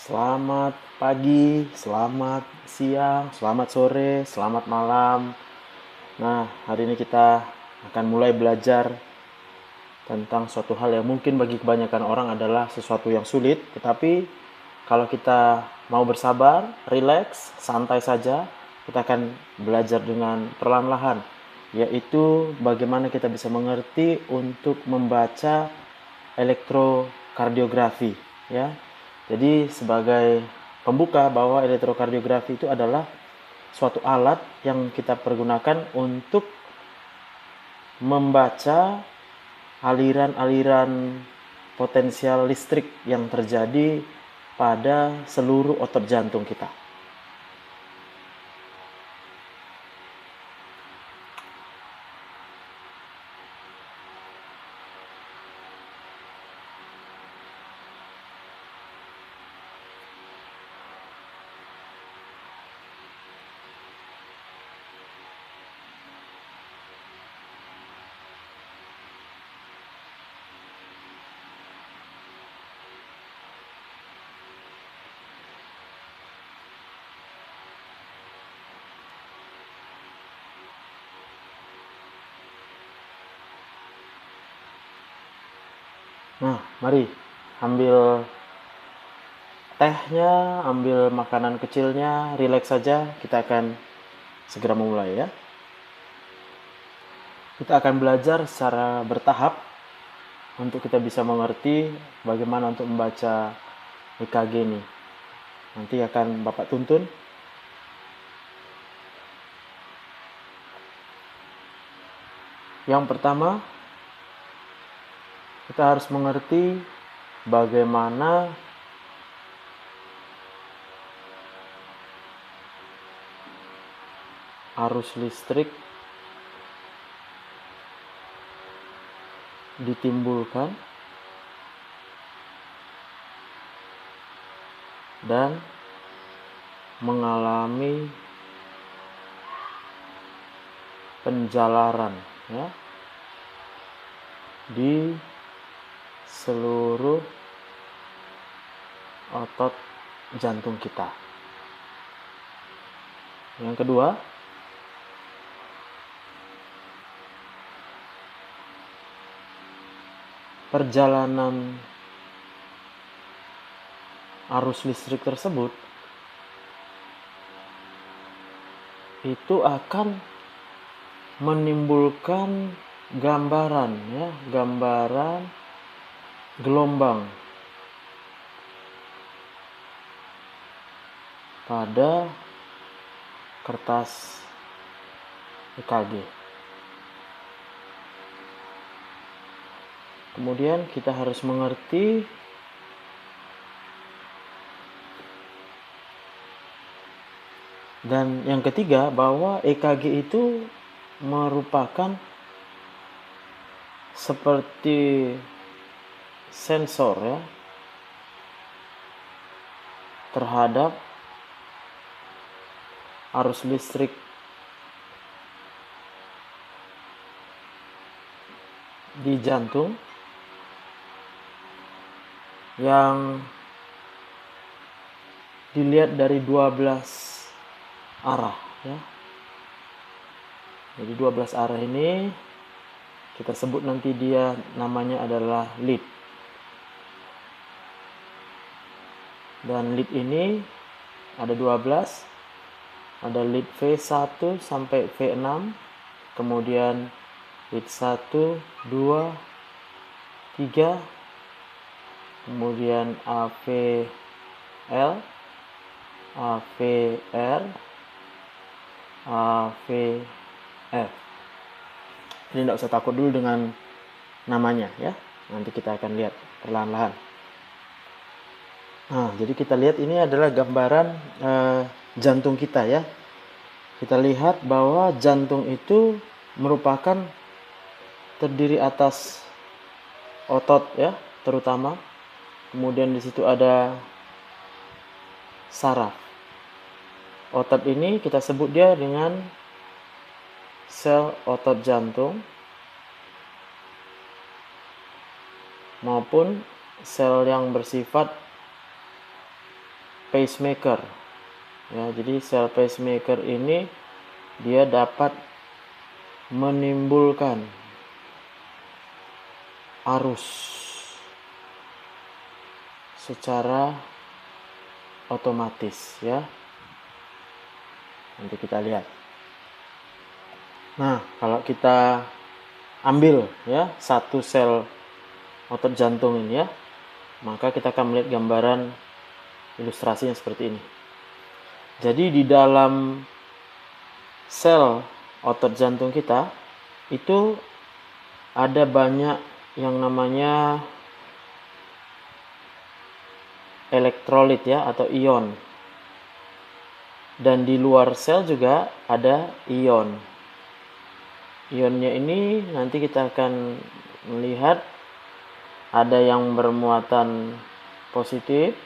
Selamat pagi, selamat siang, selamat sore, selamat malam. Nah, hari ini kita akan mulai belajar tentang suatu hal yang mungkin bagi kebanyakan orang adalah sesuatu yang sulit, tetapi kalau kita mau bersabar, rileks, santai saja, kita akan belajar dengan perlahan-lahan, yaitu bagaimana kita bisa mengerti untuk membaca elektrokardiografi, ya. Jadi sebagai pembuka bahwa elektrokardiografi itu adalah suatu alat yang kita pergunakan untuk membaca aliran-aliran potensial listrik yang terjadi pada seluruh otot jantung kita. Nah, mari ambil tehnya, ambil makanan kecilnya, rileks saja. Kita akan segera memulai ya. Kita akan belajar secara bertahap untuk kita bisa mengerti bagaimana untuk membaca EKG ini. Nanti akan Bapak tuntun. Yang pertama, kita harus mengerti bagaimana arus listrik ditimbulkan dan mengalami penjalaran ya di seluruh otot jantung kita. Yang kedua, perjalanan arus listrik tersebut itu akan menimbulkan gambaran gelombang pada kertas EKG. Kemudian kita harus mengerti dan yang ketiga bahwa EKG itu merupakan seperti sensor ya terhadap arus listrik di jantung yang dilihat dari 12 arah ya. Jadi 12 arah ini kita sebut nanti dia namanya adalah lead. Dan lead ini ada 12. Ada lead V1 sampai V6, kemudian lead 1, 2, 3, kemudian AVL, AVR, AVF. Ini tidak usah takut dulu dengan namanya ya. Nanti kita akan lihat perlahan-lahan. Nah, jadi kita lihat ini adalah gambaran jantung kita ya. Kita lihat bahwa jantung itu merupakan terdiri atas otot ya, terutama. Kemudian di situ ada saraf. Otot ini kita sebut dia dengan sel otot jantung maupun sel yang bersifat pacemaker. Ya, jadi sel pacemaker ini dia dapat menimbulkan arus secara otomatis, ya. Nanti kita lihat. Nah, kalau kita ambil ya satu sel otot jantung ini ya, maka kita akan melihat gambaran ilustrasinya seperti ini. Jadi di dalam sel otot jantung kita itu ada banyak yang namanya elektrolit ya, atau ion. Dan di luar sel juga ada ion. Ionnya ini nanti kita akan melihat ada yang bermuatan positif.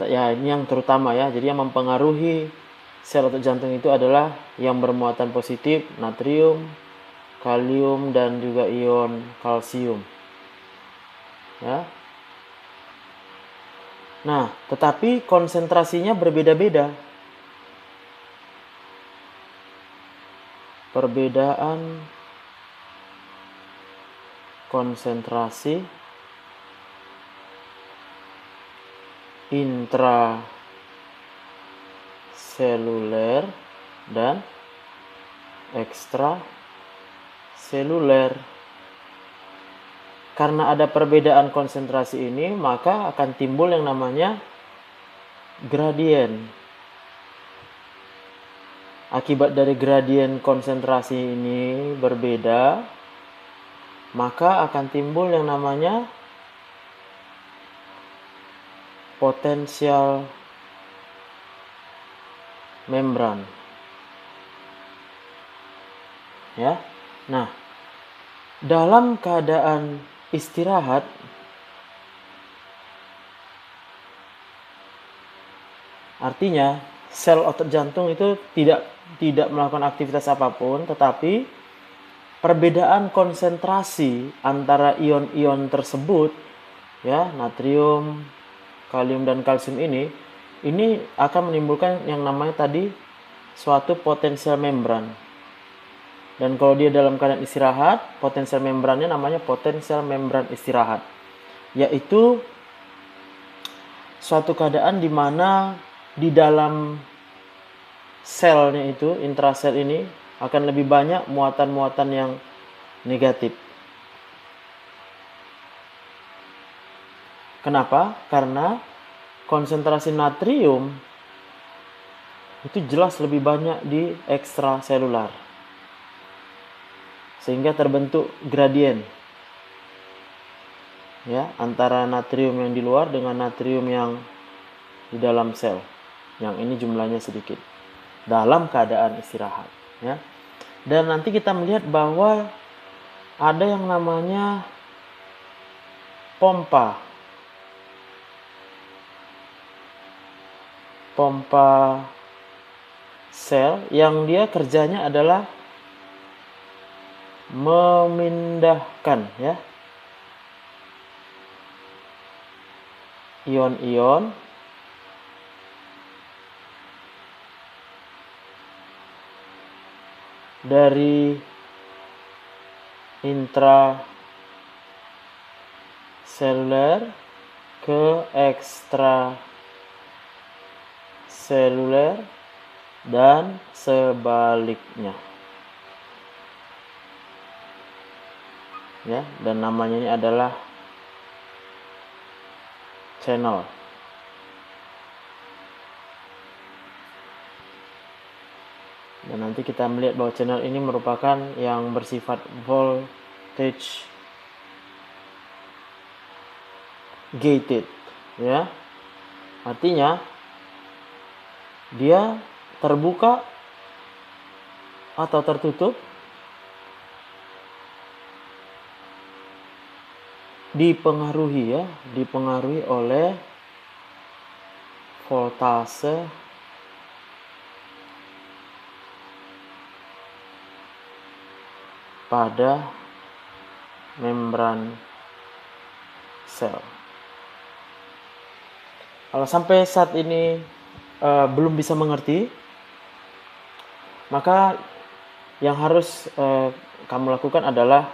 Ya, ini yang terutama ya. Jadi yang mempengaruhi sel otot jantung itu adalah yang bermuatan positif, natrium, kalium, dan juga ion kalsium. Ya. Nah, tetapi konsentrasinya berbeda-beda. Perbedaan konsentrasi intraseluler dan ekstraseluler. Karena ada perbedaan konsentrasi ini, maka akan timbul yang namanya gradien. Akibat dari gradien konsentrasi ini berbeda, maka akan timbul yang namanya potensial membran. Ya. Nah, dalam keadaan istirahat, artinya sel otot jantung itu tidak melakukan aktivitas apapun, tetapi perbedaan konsentrasi antara ion-ion tersebut ya, natrium, kalium, dan kalsium ini akan menimbulkan yang namanya tadi suatu potensial membran. Dan kalau dia dalam keadaan istirahat, potensial membrannya namanya potensial membran istirahat, yaitu suatu keadaan di mana di dalam selnya itu, intrasel ini, akan lebih banyak muatan-muatan yang negatif. Kenapa? Karena konsentrasi natrium itu jelas lebih banyak di ekstraselular, sehingga terbentuk gradien ya, antara natrium yang di luar dengan natrium yang di dalam sel. Yang ini jumlahnya sedikit dalam keadaan istirahat ya. Dan nanti kita melihat bahwa ada yang namanya pompa sel yang dia kerjanya adalah memindahkan ya ion-ion dari intraseluler ke ekstraseluler dan sebaliknya. Ya, dan namanya ini adalah channel. Dan nanti kita melihat bahwa channel ini merupakan yang bersifat voltage gated ya. Artinya dia terbuka atau tertutup dipengaruhi oleh voltase pada membran sel. Kalau sampai saat ini belum bisa mengerti, maka yang harus kamu lakukan adalah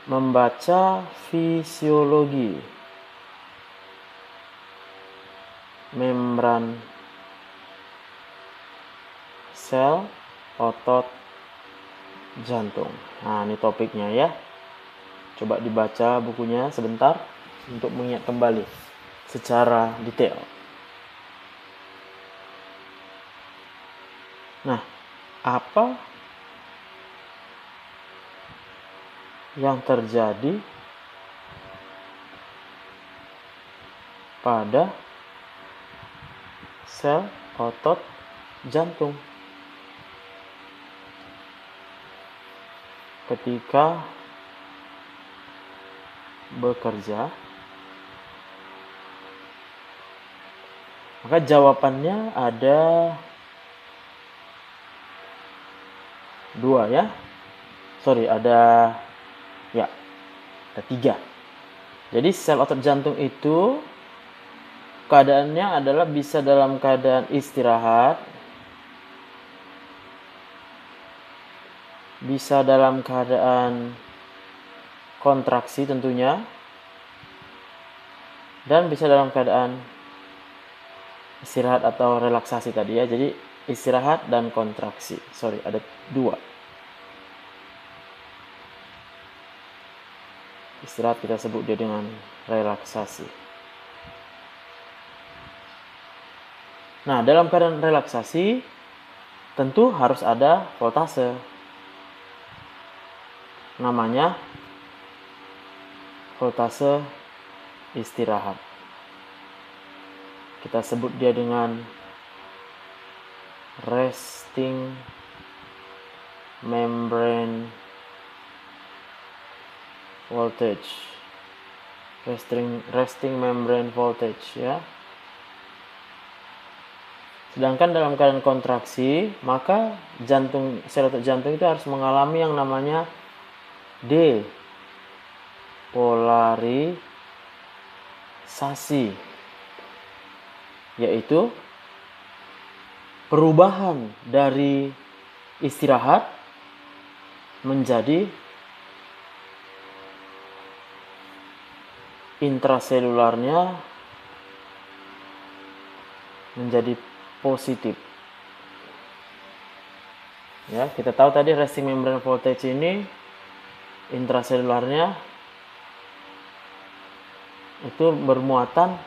membaca fisiologi membran sel otot jantung. Nah, ini topiknya ya. Coba dibaca bukunya sebentar untuk mengingat kembali secara detail. Nah, apa yang terjadi pada sel otot jantung ketika bekerja? Maka jawabannya ada dua ya. Ada tiga. Jadi sel otot jantung itu keadaannya adalah bisa dalam keadaan istirahat, bisa dalam keadaan kontraksi tentunya, dan bisa dalam keadaan istirahat atau relaksasi tadi ya. Jadi istirahat dan kontraksi. Ada dua. Istirahat kita sebut dia dengan relaksasi. Nah, dalam keadaan relaksasi tentu harus ada voltase. Namanya voltase istirahat. Kita sebut dia dengan resting membrane voltage. Resting membrane voltage ya. Sedangkan dalam keadaan kontraksi, maka sel otot jantung itu harus mengalami yang namanya depolarisasi, yaitu perubahan dari istirahat menjadi intraselularnya menjadi positif. Ya, kita tahu tadi resting membrane voltage ini intraselularnya itu bermuatan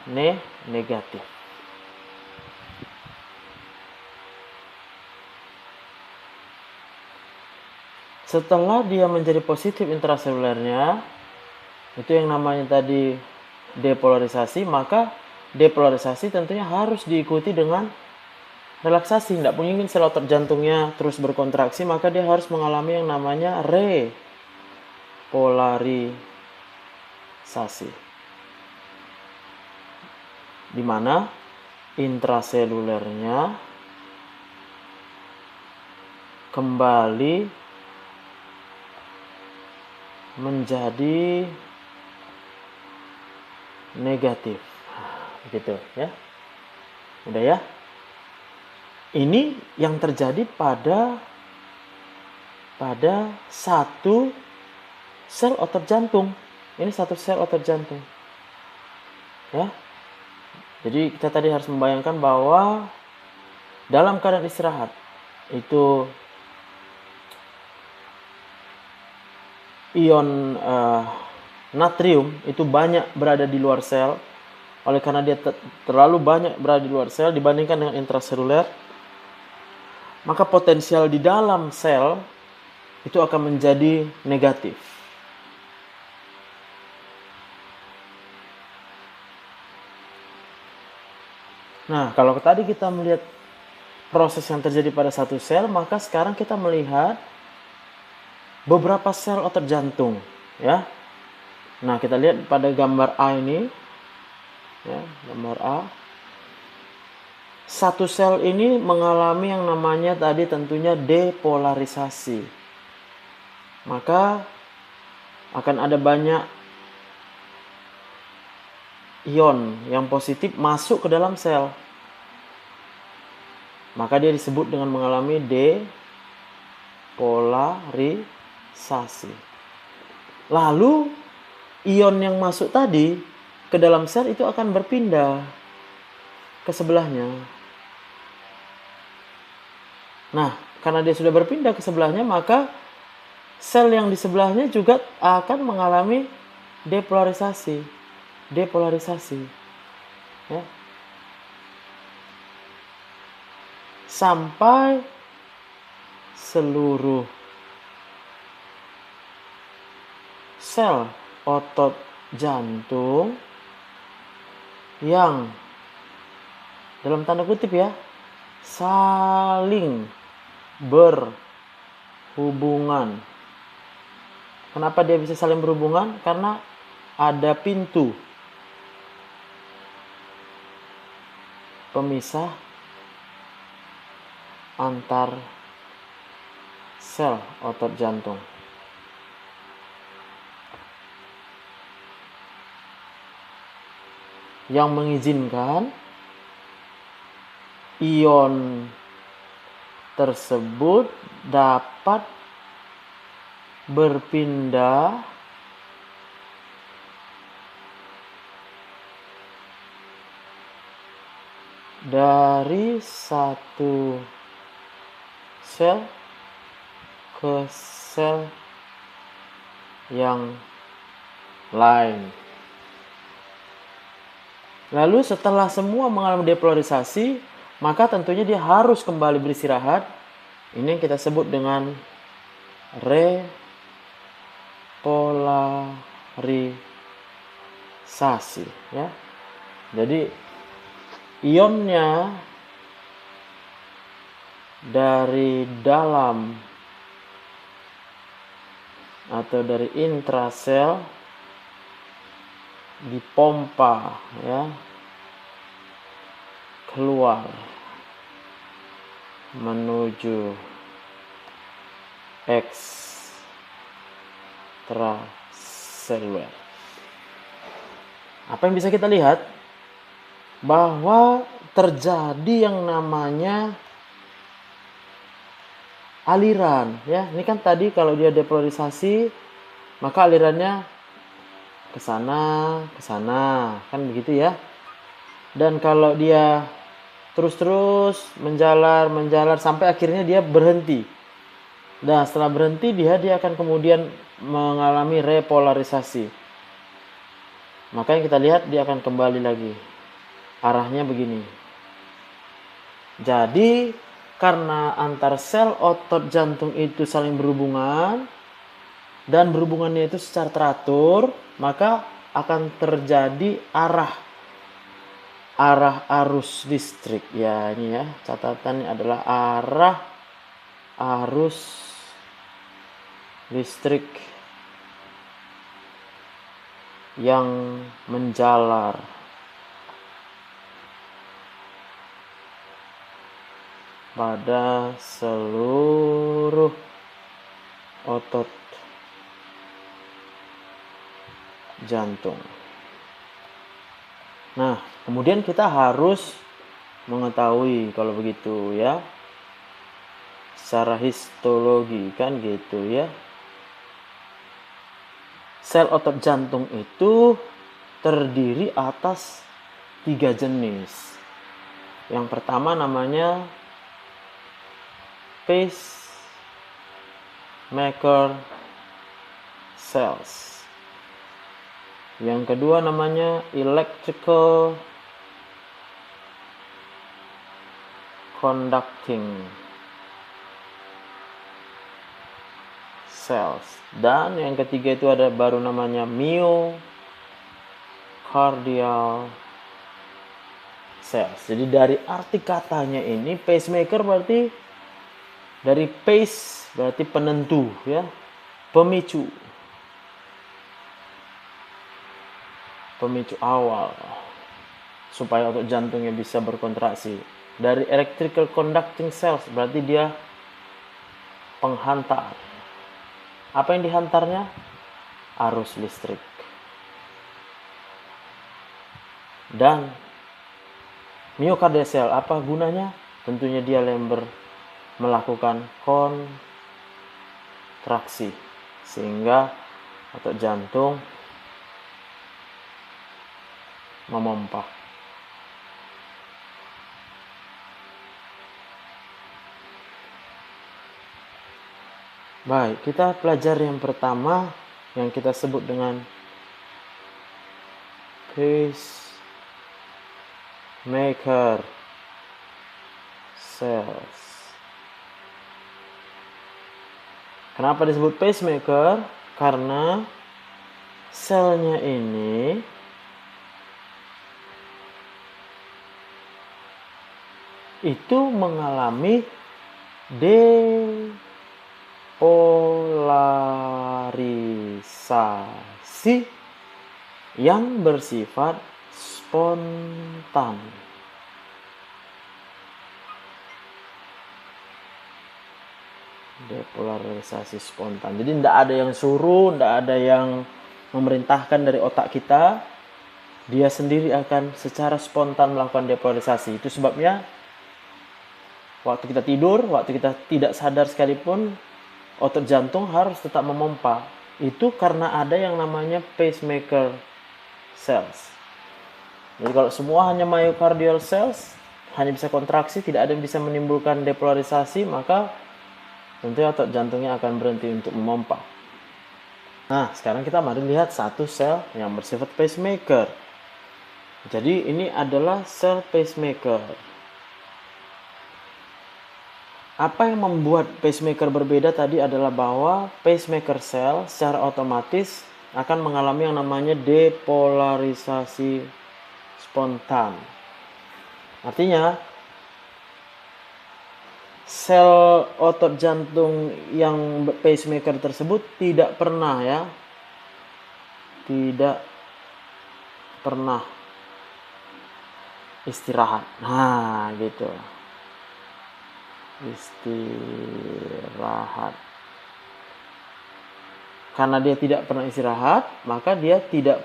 negatif. Setelah dia menjadi positif intraselulernya, itu yang namanya tadi depolarisasi, maka depolarisasi tentunya harus diikuti dengan relaksasi. Tidak mungkin sel otot jantungnya terus berkontraksi, maka dia harus mengalami yang namanya repolarisasi, di mana intraselulernya kembali menjadi negatif. Begitu ya. Udah ya. Ini yang terjadi pada satu sel otot jantung. Ini satu sel otot jantung. Ya. Jadi kita tadi harus membayangkan bahwa dalam keadaan istirahat itu ion natrium itu banyak berada di luar sel. Oleh karena dia terlalu banyak berada di luar sel dibandingkan dengan intraseluler, maka potensial di dalam sel itu akan menjadi negatif. Nah, kalau tadi kita melihat proses yang terjadi pada satu sel, maka sekarang kita melihat beberapa sel otot jantung, ya. Nah, kita lihat pada gambar A ini, ya, gambar A. Satu sel ini mengalami yang namanya tadi tentunya depolarisasi. Maka akan ada banyak ion yang positif masuk ke dalam sel. Maka dia disebut dengan mengalami depolarisasi. Lalu ion yang masuk tadi ke dalam sel itu akan berpindah ke sebelahnya. Nah, karena dia sudah berpindah ke sebelahnya, maka sel yang di sebelahnya juga akan mengalami depolarisasi. Ya. Sampai seluruh sel otot jantung yang dalam tanda kutip ya saling berhubungan. Kenapa dia bisa saling berhubungan? Karena ada pintu pemisah antar sel otot jantung. Yang mengizinkan ion tersebut dapat berpindah dari satu sel ke sel yang lain. Lalu setelah semua mengalami depolarisasi, maka tentunya dia harus kembali beristirahat. Ini yang kita sebut dengan repolarisasi, ya. Jadi ionnya dari dalam atau dari intrasel dipompa ya keluar menuju ekstraseluler. Apa yang bisa kita lihat? Bahwa terjadi yang namanya aliran ya. Ini kan tadi kalau dia depolarisasi maka alirannya ke sana, kan begitu ya. Dan kalau dia terus menjalar sampai akhirnya dia berhenti. Nah, setelah berhenti dia akan kemudian mengalami repolarisasi. Maka yang kita lihat dia akan kembali lagi. Arahnya begini. Jadi, karena antar sel otot jantung itu saling berhubungan dan berhubungannya itu secara teratur, maka akan terjadi arah arus listrik. Ya, ini ya, catatannya adalah arah arus listrik yang menjalar pada seluruh otot jantung. Nah, kemudian kita harus mengetahui kalau begitu ya, secara histologi kan gitu ya. Sel otot jantung itu terdiri atas 3 jenis. Yang pertama namanya pacemaker cells. Yang kedua namanya electrical conducting cells. Dan yang ketiga itu ada baru namanya myocardial cells. Jadi dari arti katanya ini pacemaker berarti dari pace berarti penentu ya, pemicu awal supaya otot jantungnya bisa berkontraksi. Dari electrical conducting cells berarti dia penghantar. Apa yang dihantarnya? Arus listrik. Dan myocardial cell, apa gunanya? Tentunya dia melakukan kontraksi sehingga otot jantung memompa. Baik, kita pelajari yang pertama yang kita sebut dengan pacemaker cells. Kenapa disebut pacemaker? Karena selnya ini itu mengalami depolarisasi yang bersifat spontan. Depolarisasi spontan. Jadi tidak ada yang suruh, tidak ada yang memerintahkan dari otak kita. Dia sendiri akan secara spontan melakukan depolarisasi. Itu sebabnya waktu kita tidur, waktu kita tidak sadar sekalipun, otot jantung harus tetap memompa. Itu karena ada yang namanya pacemaker cells. Jadi kalau semua hanya myocardial cells, hanya bisa kontraksi, tidak ada yang bisa menimbulkan depolarisasi, maka tentunya otot jantungnya akan berhenti untuk memompa. Nah, sekarang kita mari lihat satu sel yang bersifat pacemaker. Jadi ini adalah sel pacemaker. Apa yang membuat pacemaker berbeda tadi adalah bahwa pacemaker cell secara otomatis akan mengalami yang namanya depolarisasi spontan. Artinya, sel otot jantung yang pacemaker tersebut tidak pernah istirahat. Nah, gitu. Istirahat. Karena dia tidak pernah istirahat, maka dia tidak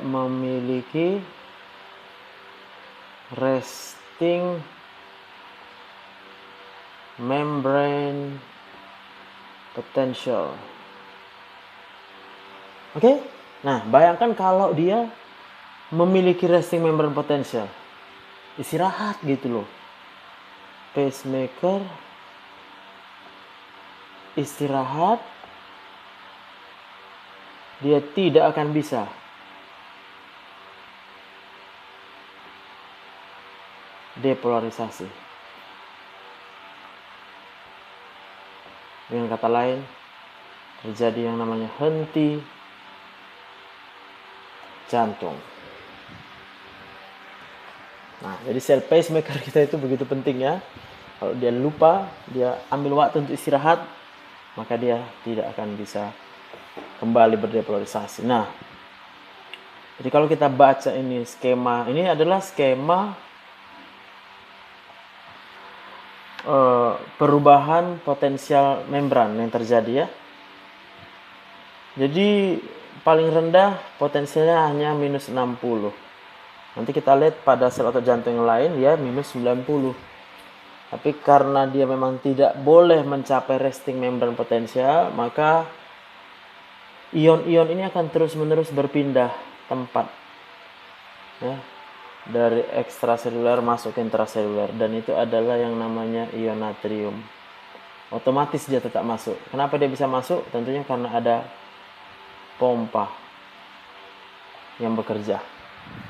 memiliki resting membrane potential. Oke? Nah, bayangkan kalau dia memiliki resting membrane potential. Istirahat gitu loh. Pacemaker istirahat, dia tidak akan bisa depolarisasi. Dengan kata lain, terjadi yang namanya henti jantung. Nah, jadi sel pacemaker kita itu begitu penting ya. Kalau dia lupa, dia ambil waktu untuk istirahat, maka dia tidak akan bisa kembali berdepolarisasi. Nah, jadi kalau kita baca ini skema, ini adalah skema perubahan potensial membran yang terjadi ya. Jadi paling rendah potensialnya hanya minus 60. Nanti kita lihat pada sel otot jantung yang lain ya minus 90. Tapi karena dia memang tidak boleh mencapai resting membran potensial, maka ion-ion ini akan terus-menerus berpindah tempat ya, dari ekstraseluler masuk ke intraseluler, dan itu adalah yang namanya ion natrium. Otomatis dia tetap masuk. Kenapa dia bisa masuk? Tentunya karena ada pompa yang bekerja.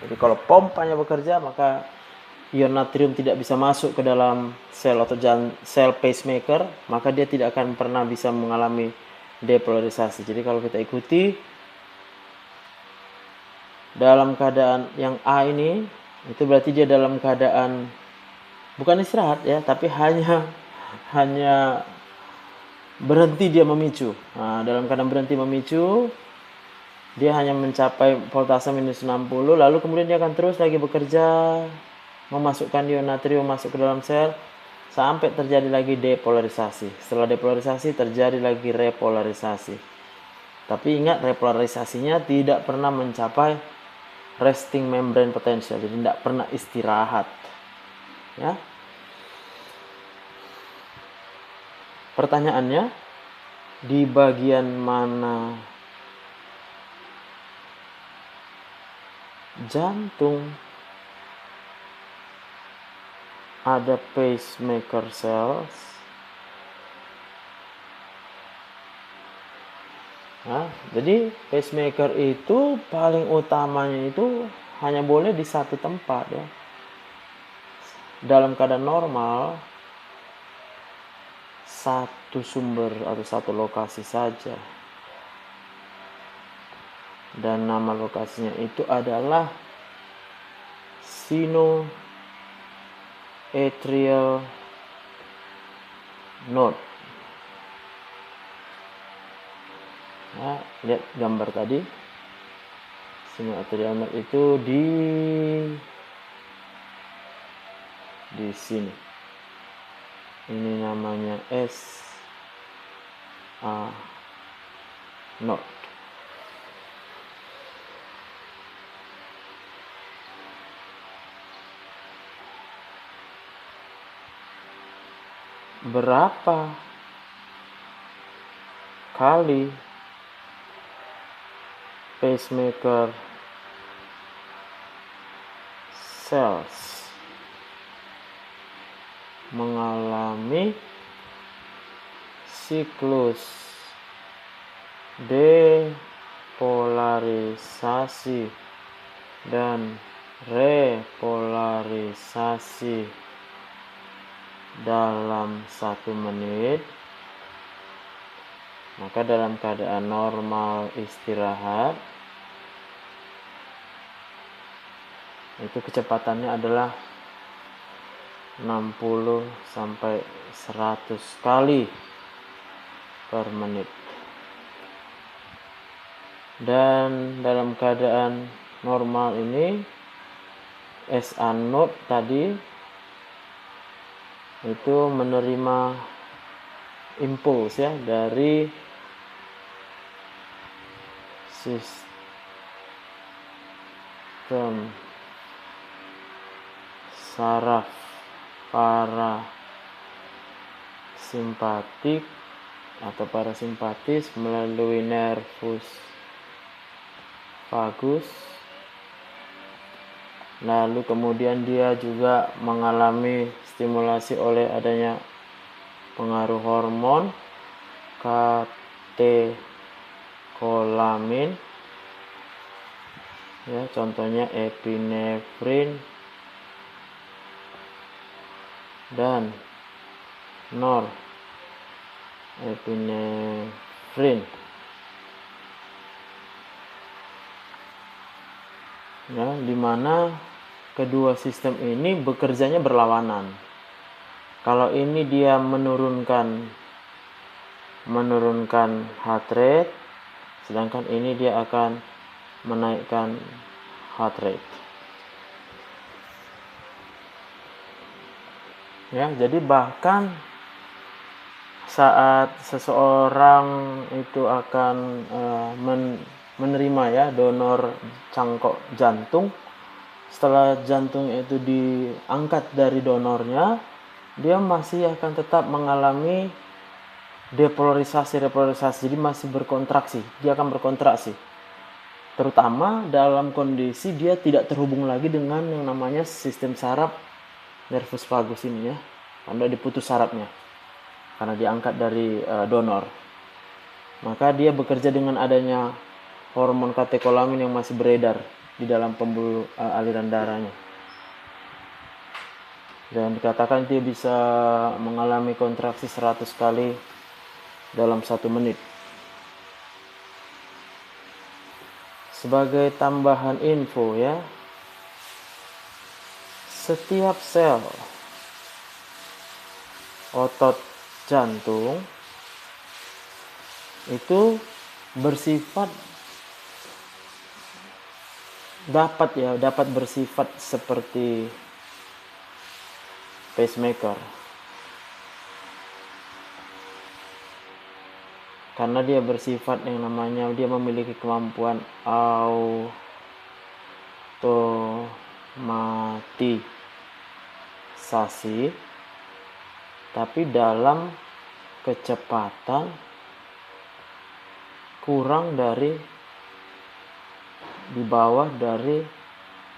Jadi kalau pompanya bekerja, maka ion natrium tidak bisa masuk ke dalam sel sel pacemaker, maka dia tidak akan pernah bisa mengalami depolarisasi. Jadi kalau kita ikuti dalam keadaan yang A ini, itu berarti dia dalam keadaan bukan istirahat ya, tapi hanya berhenti dia memicu. Nah, dalam keadaan berhenti memicu, dia hanya mencapai voltase minus 60, lalu kemudian dia akan terus lagi bekerja, memasukkan ion natrium masuk ke dalam sel, sampai terjadi lagi depolarisasi. Setelah depolarisasi, terjadi lagi repolarisasi. Tapi ingat, repolarisasinya tidak pernah mencapai resting membrane potential, jadi tidak pernah istirahat. Ya. Pertanyaannya, di bagian mana jantung ada pacemaker cells? Nah, jadi pacemaker itu paling utamanya itu hanya boleh di satu tempat ya. Dalam keadaan normal, satu sumber atau satu lokasi saja. Dan nama lokasinya itu adalah sinoatrial node. Nah, lihat gambar tadi. Sinoatrial node itu di sini. Ini namanya SA node. Berapa kali pacemaker cells mengalami siklus depolarisasi dan repolarisasi dalam 1 menit? Maka dalam keadaan normal istirahat, itu kecepatannya adalah 60 sampai 100 kali per menit. Dan dalam keadaan normal ini, SA node tadi itu menerima impuls ya dari sistem saraf parasimpatik atau parasimpatis melalui nervus vagus. Lalu kemudian dia juga mengalami stimulasi oleh adanya pengaruh hormon katekolamin ya, contohnya epinefrin dan norepinefrin ya, dimana kedua sistem ini bekerjanya berlawanan. Kalau ini dia menurunkan heart rate, sedangkan ini dia akan menaikkan heart rate. Ya, jadi bahkan saat seseorang itu akan menerima ya donor cangkok jantung, setelah jantung itu diangkat dari donornya, dia masih akan tetap mengalami repolarisasi, jadi masih berkontraksi, dia akan berkontraksi. Terutama dalam kondisi dia tidak terhubung lagi dengan yang namanya sistem saraf nervus vagus ini ya, karena diputus sarafnya, karena diangkat dari donor. Maka dia bekerja dengan adanya hormon katekolamin yang masih beredar di dalam pembuluh aliran darahnya. Dan dikatakan dia bisa mengalami kontraksi 100 kali dalam 1 menit. Sebagai tambahan info ya, setiap sel otot jantung itu bersifat dapat bersifat seperti pacemaker. karena dia bersifat yang namanya dia memiliki kemampuan automatisasi, tapi dalam kecepatan kurang dari di bawah dari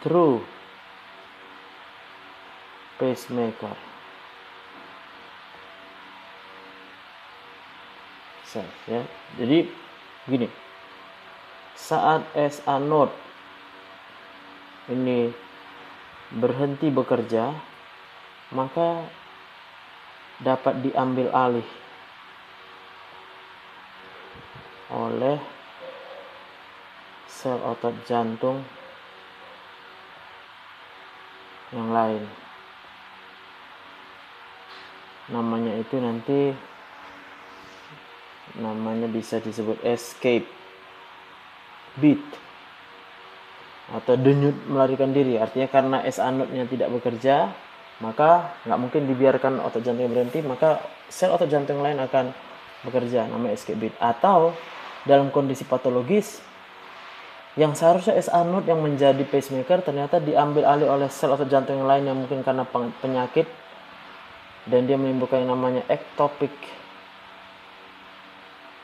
true pacemaker. Ya. Jadi gini, saat SA node ini berhenti bekerja, maka dapat diambil alih oleh sel otot jantung yang lain. Namanya itu nanti bisa disebut escape beat atau denyut melarikan diri. Artinya karena SA node-nya tidak bekerja, maka nggak mungkin dibiarkan otot jantung berhenti, maka sel otot jantung lain akan bekerja, namanya escape beat. Atau dalam kondisi patologis, yang seharusnya SA node yang menjadi pacemaker ternyata diambil alih oleh sel otot jantung yang lain yang mungkin karena penyakit, dan dia menimbulkan yang namanya ectopic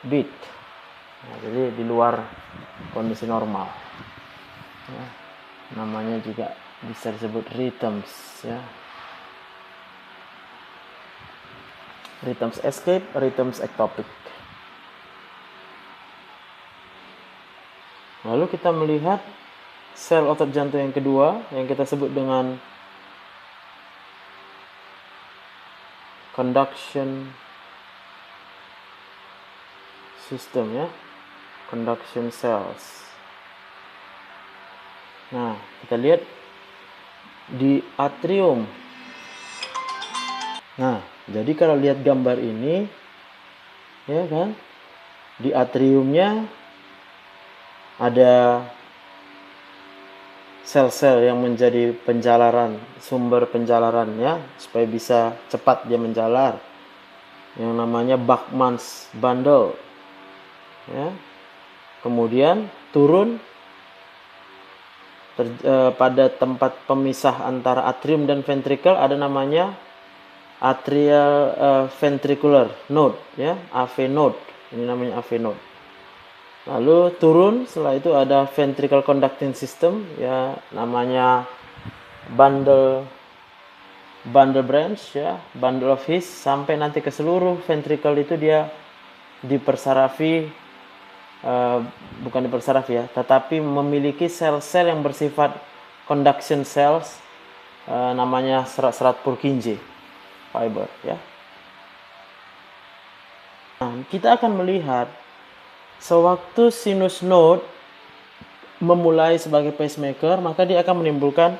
beat. Nah, jadi di luar kondisi normal. Ya, namanya juga bisa disebut rhythms, ya. Rhythms escape, rhythms ectopic. Lalu kita melihat sel otot jantung yang kedua yang kita sebut dengan conduction system, ya, conduction cells. Nah, kita lihat di atrium. Nah, jadi kalau lihat gambar ini, ya kan, di atriumnya ada sel-sel yang menjadi penjalaran, sumber penjalarannya supaya bisa cepat dia menjalar, yang namanya Bachmann's bundle, ya. Kemudian turun pada tempat pemisah antara atrium dan ventricle ada namanya atrial ventricular node, ya, AV node. Ini namanya AV node. Lalu turun, setelah itu ada ventricle conducting system, ya, namanya bundle branch, ya, bundle of His, sampai nanti ke seluruh ventricle itu dia dipersarafi, bukan dipersarafi, ya, tetapi memiliki sel-sel yang bersifat conduction cells, namanya serat-serat Purkinje fiber, ya. Nah, kita akan melihat sewaktu sinus node memulai sebagai pacemaker, maka dia akan menimbulkan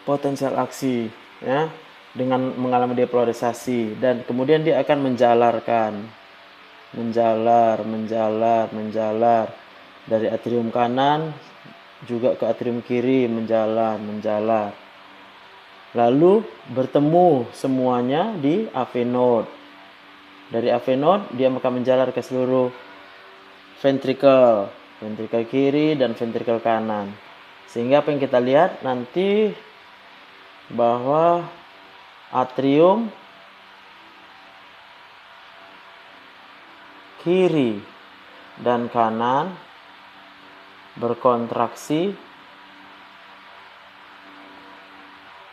potensial aksi, ya, dengan mengalami depolarisasi, dan kemudian dia akan menjalar dari atrium kanan juga ke atrium kiri, menjalar. Lalu bertemu semuanya di AV node. Dari AV node dia akan menjalar ke seluruh ventricle kiri dan ventricle kanan. Sehingga apa yang kita lihat nanti bahwa atrium kiri dan kanan berkontraksi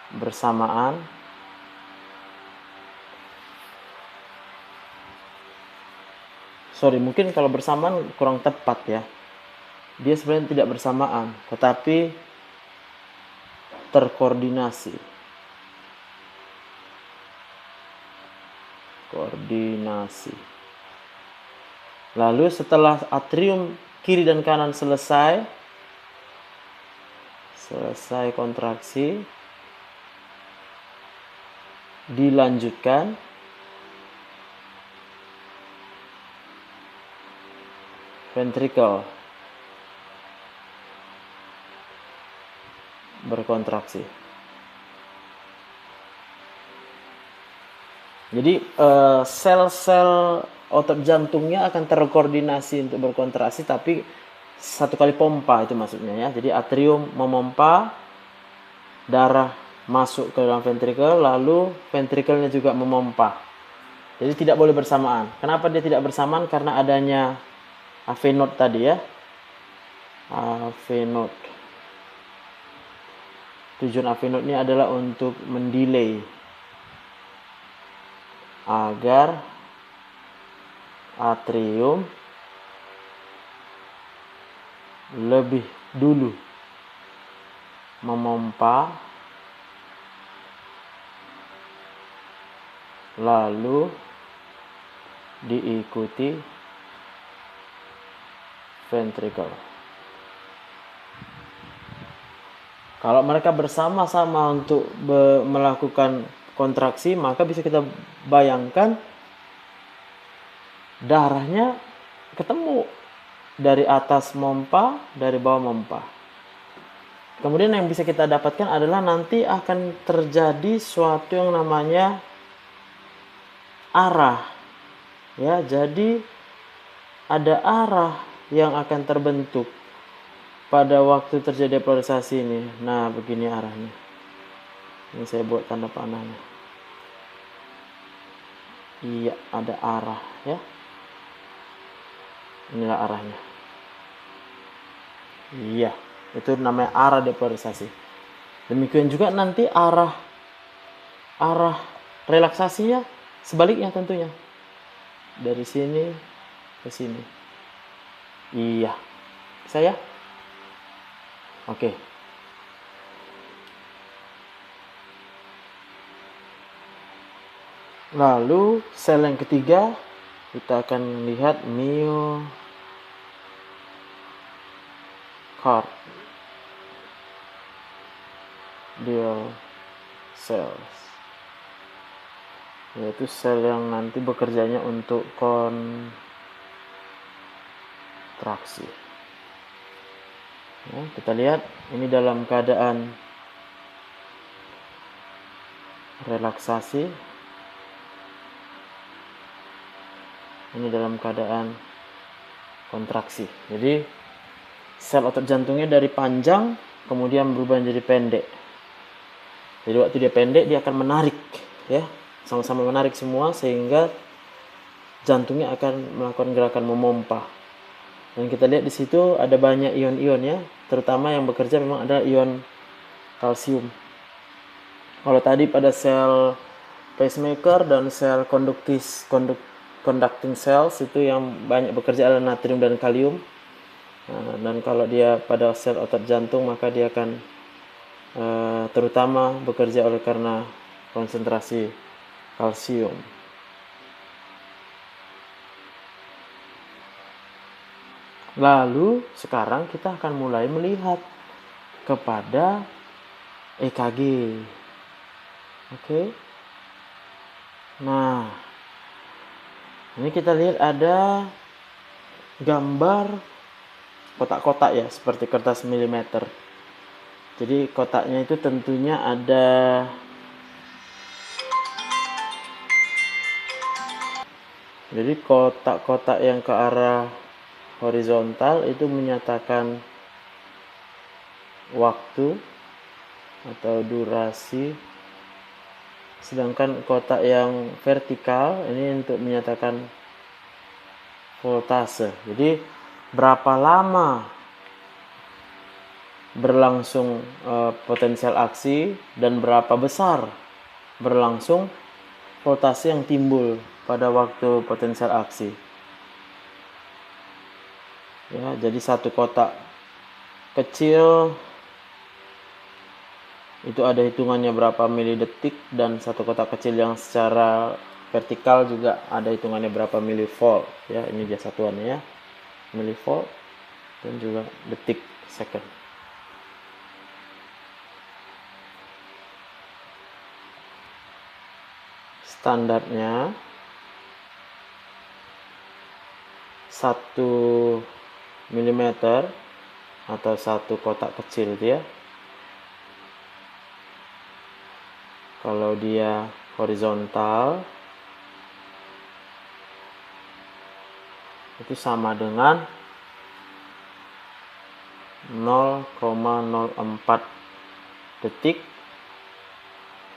bersamaan mungkin kalau bersamaan kurang tepat, ya. Dia sebenarnya tidak bersamaan, tetapi terkoordinasi. Lalu setelah atrium kiri dan kanan selesai kontraksi, dilanjutkan ventricle berkontraksi. Jadi sel-sel otot jantungnya akan terkoordinasi untuk berkontraksi, tapi satu kali pompa itu maksudnya ya. Jadi atrium memompa, darah masuk ke dalam ventrikel, lalu ventrikelnya juga memompa. Jadi tidak boleh bersamaan. Kenapa dia tidak bersamaan? Karena adanya AV node tadi ya. AV node. Tujuan AV node ini adalah untuk mendelay agar atrium lebih dulu memompa, lalu diikuti ventrikel. Kalau mereka bersama-sama untuk melakukan kontraksi, maka bisa kita bayangkan darahnya ketemu dari atas mompa, dari bawah mompa. Kemudian yang bisa kita dapatkan adalah nanti akan terjadi suatu yang namanya arah. Ya, jadi ada arah yang akan terbentuk pada waktu terjadi polarisasi ini. Nah, begini arahnya. Ini saya buat tanda panahnya. Iya, ada arah ya. Inilah arahnya. Iya, itu namanya arah depolarisasi. Demikian juga nanti arah relaksasinya sebaliknya tentunya. Dari sini ke sini. Iya. Saya? Oke. Lalu sel yang ketiga kita akan lihat myocardial cells, yaitu sel yang nanti bekerjanya untuk kontraksi. Ya, kita lihat ini dalam keadaan relaksasi, ini dalam keadaan kontraksi. Jadi sel otot jantungnya dari panjang kemudian berubah menjadi pendek. Jadi waktu dia pendek dia akan menarik ya, sama-sama menarik semua sehingga jantungnya akan melakukan gerakan memompa. Dan kita lihat di situ ada banyak ion-ion ya, terutama yang bekerja memang ada ion kalsium. Kalau tadi pada sel pacemaker dan sel conducting cells itu yang banyak bekerja adalah natrium dan kalium. Nah, dan kalau dia pada sel otot jantung maka dia akan terutama bekerja oleh karena konsentrasi kalsium. Lalu sekarang kita akan mulai melihat kepada EKG. Oke. Nah, ini kita lihat ada gambar kotak-kotak ya, seperti kertas milimeter. Jadi kotaknya itu tentunya ada jadi kotak-kotak yang ke arah horizontal itu menyatakan waktu atau durasi, sedangkan kotak yang vertikal ini untuk menyatakan voltase. Jadi berapa lama berlangsung potensial aksi dan berapa besar berlangsung voltase yang timbul pada waktu potensial aksi. Ya, jadi satu kotak kecil itu ada hitungannya berapa milidetik, dan satu kotak kecil yang secara vertikal juga ada hitungannya berapa milivolt ya. Ini dia satuannya ya, milivolt dan juga detik second. Standarnya 1 mm atau satu kotak kecil dia. Kalau dia horizontal itu sama dengan 0,04 detik,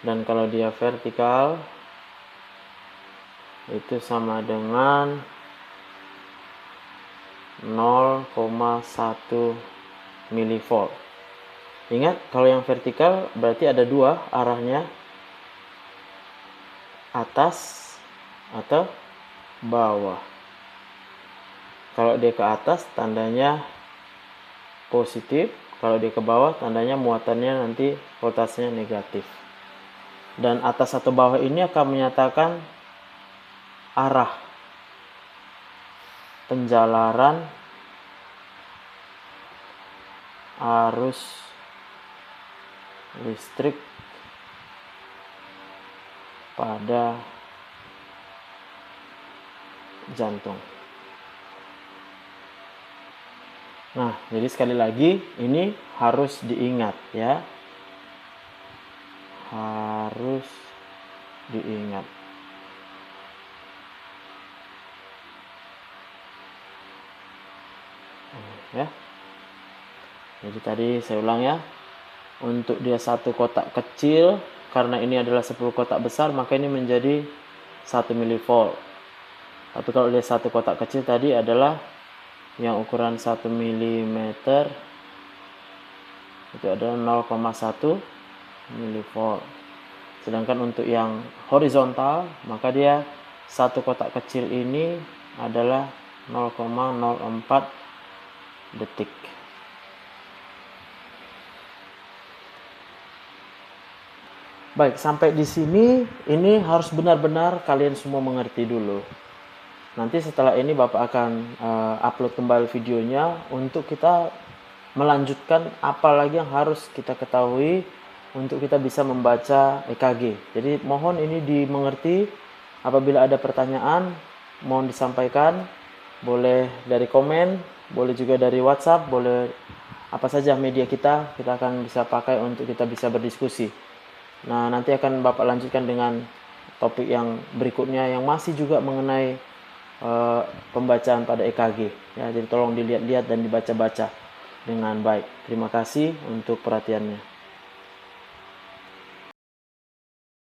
dan kalau dia vertikal itu sama dengan 0,1 milivolt. Ingat, kalau yang vertikal berarti ada dua arahnya, atas atau bawah. Kalau dia ke atas tandanya positif, kalau dia ke bawah tandanya muatannya nanti voltasenya negatif. Dan atas atau bawah ini akan menyatakan arah penjalaran arus listrik pada jantung. Nah, jadi sekali lagi ini harus diingat ya. Harus diingat. Ya. Jadi tadi saya ulang ya. Untuk dia satu kotak kecil, karena ini adalah 10 kotak besar, maka ini menjadi 1 milivolt. Tapi kalau dia satu kotak kecil tadi adalah yang ukuran 1 mm, itu adalah 0,1 milivolt. Sedangkan untuk yang horizontal, maka dia satu kotak kecil ini adalah 0,04 detik. Baik, sampai di sini ini harus benar-benar kalian semua mengerti dulu. Nanti setelah ini Bapak akan upload kembali videonya untuk kita melanjutkan apa lagi yang harus kita ketahui untuk kita bisa membaca EKG. Jadi mohon ini dimengerti. Apabila ada pertanyaan mohon disampaikan, boleh dari komen, boleh juga dari WhatsApp, boleh apa saja media kita akan bisa pakai untuk kita bisa berdiskusi. Nah, nanti akan Bapak lanjutkan dengan topik yang berikutnya yang masih juga mengenai pembacaan pada EKG ya. Jadi tolong dilihat-lihat dan dibaca-baca dengan baik. Terima kasih untuk perhatiannya.